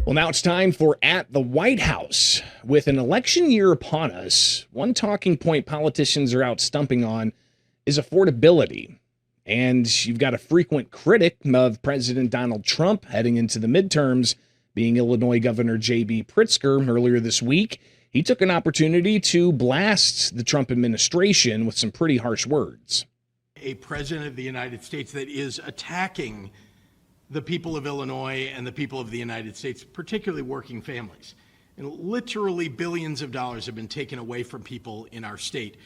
Well, now it's time for At the White House. With an election year upon us, one talking point politicians are out stumping on is affordability. And you've got a frequent critic of President Donald Trump heading into the midterms, being Illinois Governor J.B. Pritzker earlier this week. He took an opportunity to blast the Trump administration with some pretty harsh words. A president of the United States that is attacking the people of Illinois and the people of the United States, particularly working families. And literally billions of dollars have been taken away from people in our state.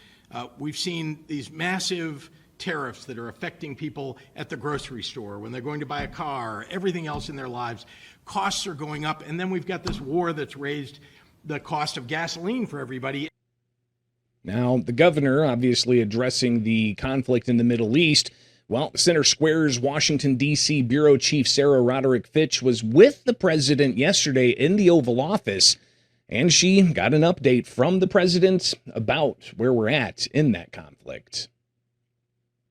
We've seen these massive tariffs that are affecting people at the grocery store, when they're going to buy a car, everything else in their lives. Costs are going up. And then we've got this war that's raised the cost of gasoline for everybody. Now, the governor obviously addressing the conflict in the Middle East. Well, Center Square's Washington, D.C. Bureau Chief Sarah Roderick Fitch was with the president yesterday in the Oval Office, and she got an update from the president about where we're at in that conflict.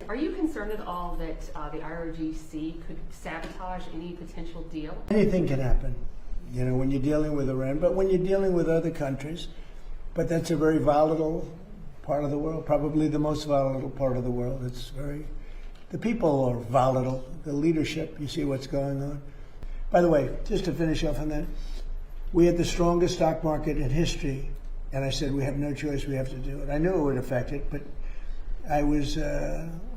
Are you concerned at all that the ROGC could sabotage any potential deal? Anything can happen, you know, when you're dealing with Iran, but when you're dealing with other countries. But that's a very volatile part of the world, probably the most volatile part of the world. The people are volatile, the leadership, you see what's going on. By the way, just to finish off on that, we had the strongest stock market in history, and I said we have no choice, we have to do it. I knew it would affect it, but I was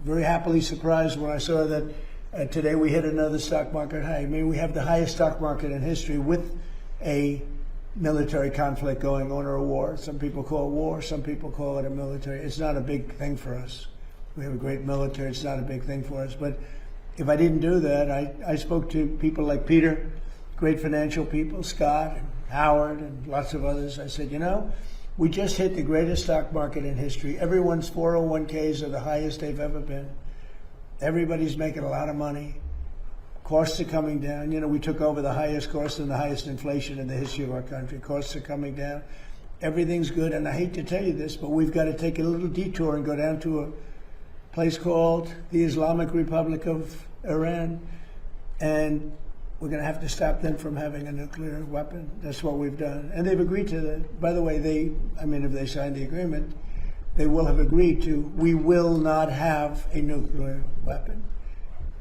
very happily surprised when I saw that today we hit another stock market high. I mean, we have the highest stock market in history with a military conflict going on, or a war. Some people call it war, some people call it a military. It's not a big thing for us. We have a great military. It's not a big thing for us. But if I didn't do that, I spoke to people like Peter, great financial people, Scott and Howard and lots of others. I said, you know, we just hit the greatest stock market in history. Everyone's 401ks are the highest they've ever been. Everybody's making a lot of money. Costs are coming down. You know, we took over the highest cost and the highest inflation in the history of our country. Costs are coming down. Everything's good. And I hate to tell you this, but we've got to take a little detour and go down to a place called the Islamic Republic of Iran, and we're going to have to stop them from having a nuclear weapon. That's what we've done. And they've agreed to that. By the way, if they signed the agreement, they will have agreed to, we will not have a nuclear weapon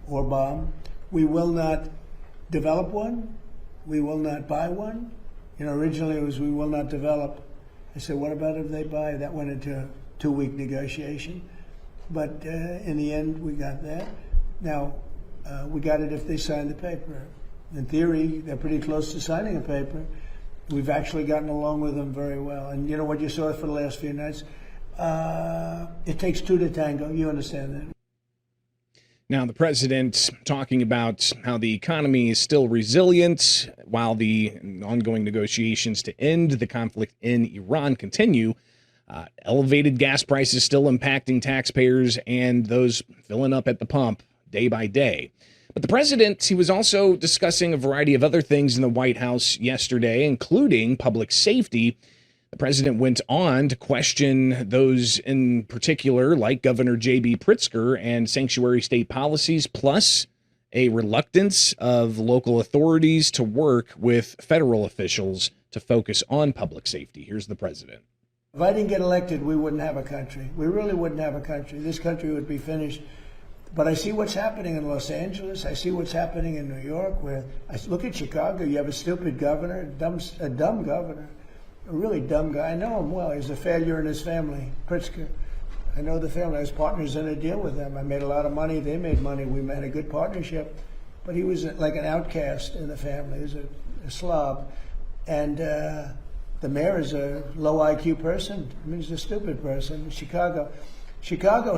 or bomb. We will not develop one. We will not buy one. You know, originally it was we will not develop. I said, what about if they buy? That went into a 2-week negotiation. But in the end, we got that. Now, we got it if they signed the paper. In theory, they're pretty close to signing a paper. We've actually gotten along with them very well. And you know what you saw for the last few nights? It takes two to tango. You understand that. Now, the president talking about how the economy is still resilient while the ongoing negotiations to end the conflict in Iran continue. Elevated gas prices still impacting taxpayers and those filling up at the pump day by day. But the president, he was also discussing a variety of other things in the White House yesterday, including public safety. The president went on to question those in particular, like Governor J.B. Pritzker and sanctuary state policies, plus a reluctance of local authorities to work with federal officials to focus on public safety. Here's the president. If I didn't get elected, we wouldn't have a country. We really wouldn't have a country. This country would be finished. But I see what's happening in Los Angeles. I see what's happening in New York. Where I look at Chicago, you have a stupid governor, a dumb governor, a really dumb guy. I know him well. He's a failure in his family, Pritzker. I know the family. I was partners in a deal with them. I made a lot of money. They made money. We made a good partnership. But he was like an outcast in the family. He was a slob. And the mayor is a low IQ person. I mean, he's a stupid person. Chicago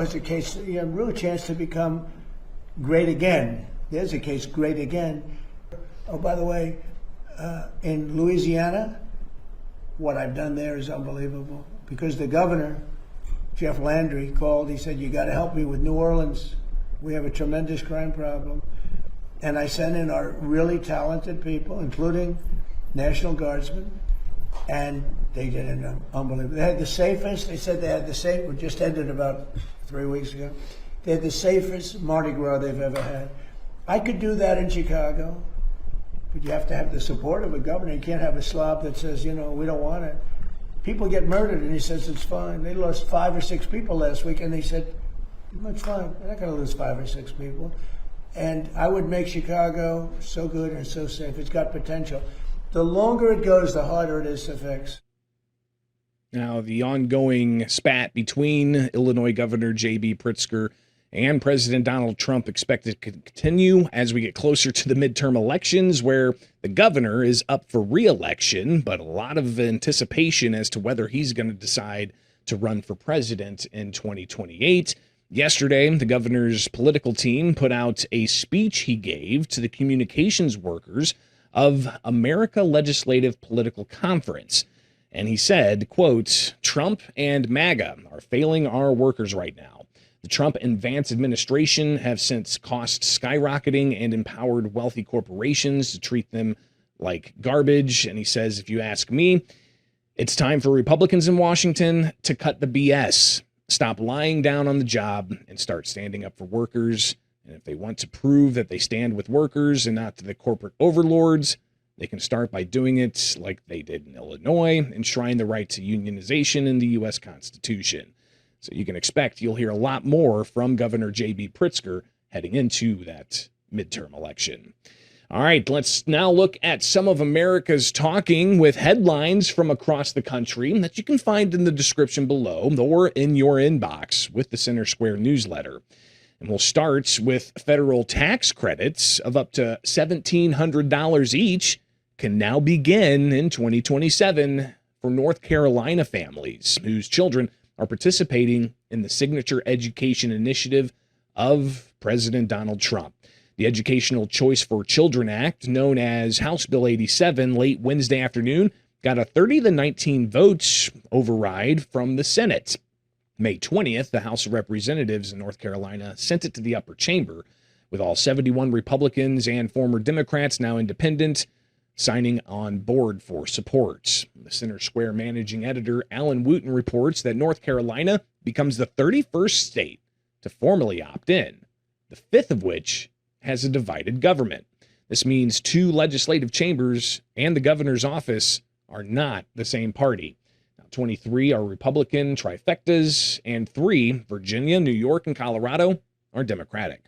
has a real chance to become great again. There's a case, great again. Oh, by the way, in Louisiana, what I've done there is unbelievable. Because the governor, Jeff Landry, called. He said, you got to help me with New Orleans. We have a tremendous crime problem. And I sent in our really talented people, including National Guardsmen. And they did it unbelievable. They had the safest, they said they had the safest, we just ended about 3 weeks ago. They had the safest Mardi Gras they've ever had. I could do that in Chicago. But you have to have the support of a governor. You can't have a slob that says, we don't want it. People get murdered, and he says it's fine. They lost 5 or 6 people last week, and they said, it's fine. They're not going to lose 5 or 6 people. And I would make Chicago so good and so safe. It's got potential. The longer it goes, the harder it is to fix. Now, the ongoing spat between Illinois Governor J.B. Pritzker and President Donald Trump expected to continue as we get closer to the midterm elections, where the governor is up for re-election, but a lot of anticipation as to whether he's going to decide to run for president in 2028. Yesterday, the governor's political team put out a speech he gave to the communications workers of America Legislative Political Conference. And he said, quote, "Trump and MAGA are failing our workers right now. The Trump and Vance administration have since costs skyrocketing and empowered wealthy corporations to treat them like garbage." And he says, if you ask me, it's time for Republicans in Washington to cut the BS, stop lying down on the job, and start standing up for workers. And if they want to prove that they stand with workers and not to the corporate overlords, they can start by doing it like they did in Illinois, enshrine the right to unionization in the U.S. Constitution. So you can expect you'll hear a lot more from Governor J.B. Pritzker heading into that midterm election. All right, let's now look at some of America's talking with headlines from across the country that you can find in the description below or in your inbox with the Center Square newsletter. And we'll start with federal tax credits of up to $1,700 each can now begin in 2027 for North Carolina families whose children are participating in the Signature Education Initiative of President Donald Trump. The Educational Choice for Children Act, known as House Bill 87, late Wednesday afternoon, got a 30-19 votes override from the Senate. May 20th, the House of Representatives in North Carolina sent it to the upper chamber, with all 71 Republicans and former Democrats, now independent, signing on board for support. The Center Square managing editor Alan Wooten reports that North Carolina becomes the 31st state to formally opt in, the 5th of which has a divided government. This means 2 legislative chambers and the governor's office are not the same party. 23 are Republican trifectas, and 3, Virginia, New York, and Colorado, are Democratic.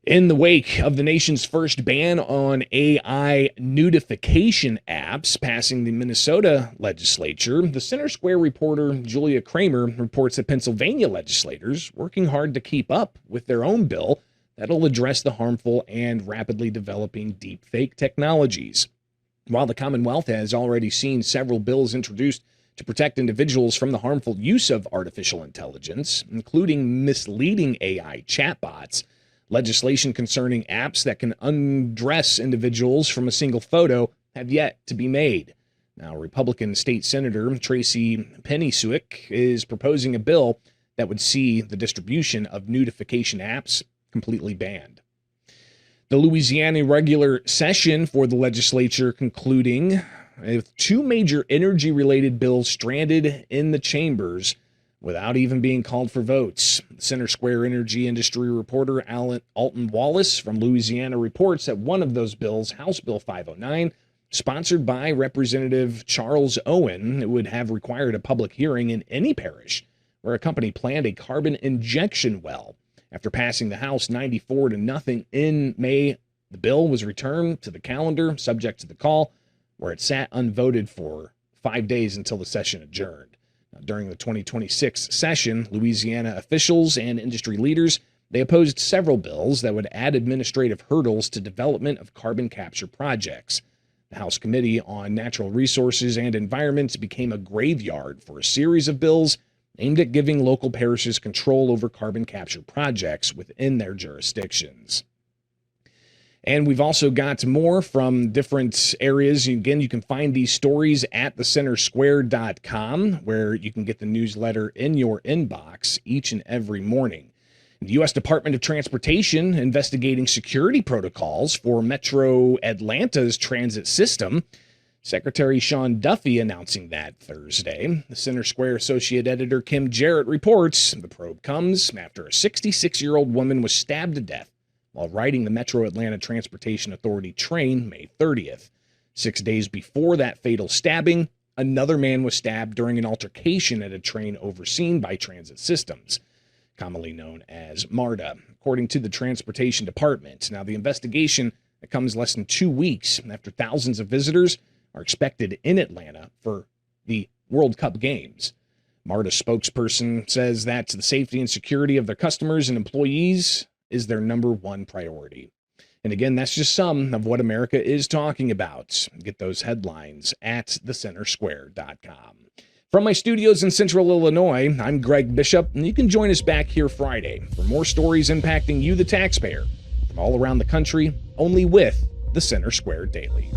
In the wake of the nation's first ban on AI nudification apps passing the Minnesota legislature, the Center Square reporter Julia Kramer reports that Pennsylvania legislators working hard to keep up with their own bill that'll address the harmful and rapidly developing deepfake technologies. While the Commonwealth has already seen several bills introduced to protect individuals from the harmful use of artificial intelligence, including misleading AI chatbots, legislation concerning apps that can undress individuals from a single photo have yet to be made. Now, Republican State Senator Tracy Pennysuick is proposing a bill that would see the distribution of nudification apps completely banned. The Louisiana regular session for the legislature concluding with 2 major energy-related bills stranded in the chambers without even being called for votes. The Center Square energy industry reporter Alton Wallace from Louisiana reports that one of those bills, House Bill 509, sponsored by Representative Charles Owen, would have required a public hearing in any parish where a company planned a carbon injection well. After passing the House 94-0 in May, the bill was returned to the calendar, subject to the call, where it sat unvoted for 5 days until the session adjourned. Now, during the 2026 session, Louisiana officials and industry leaders, they opposed several bills that would add administrative hurdles to development of carbon capture projects. The House Committee on Natural Resources and Environment became a graveyard for a series of bills aimed at giving local parishes control over carbon capture projects within their jurisdictions. And we've also got more from different areas. Again, you can find these stories at thecentersquare.com, where you can get the newsletter in your inbox each and every morning. The U.S. Department of Transportation investigating security protocols for Metro Atlanta's transit system. Secretary Sean Duffy announcing that Thursday. The Center Square associate editor Kim Jarrett reports the probe comes after a 66-year-old woman was stabbed to death while riding the Metro Atlanta Transportation Authority train May 30th. 6 days before that fatal stabbing, another man was stabbed during an altercation at a train overseen by Transit Systems, commonly known as MARTA, according to the Transportation Department. Now, the investigation comes less than 2 weeks after thousands of visitors are expected in Atlanta for the World Cup games. MARTA spokesperson says that the safety and security of their customers and employees is their number one priority. And again, that's just some of what America is talking about. Get those headlines at thecentersquare.com. From my studios in Central Illinois, I'm Greg Bishop, and you can join us back here Friday for more stories impacting you, the taxpayer, from all around the country, only with the Center Square Daily.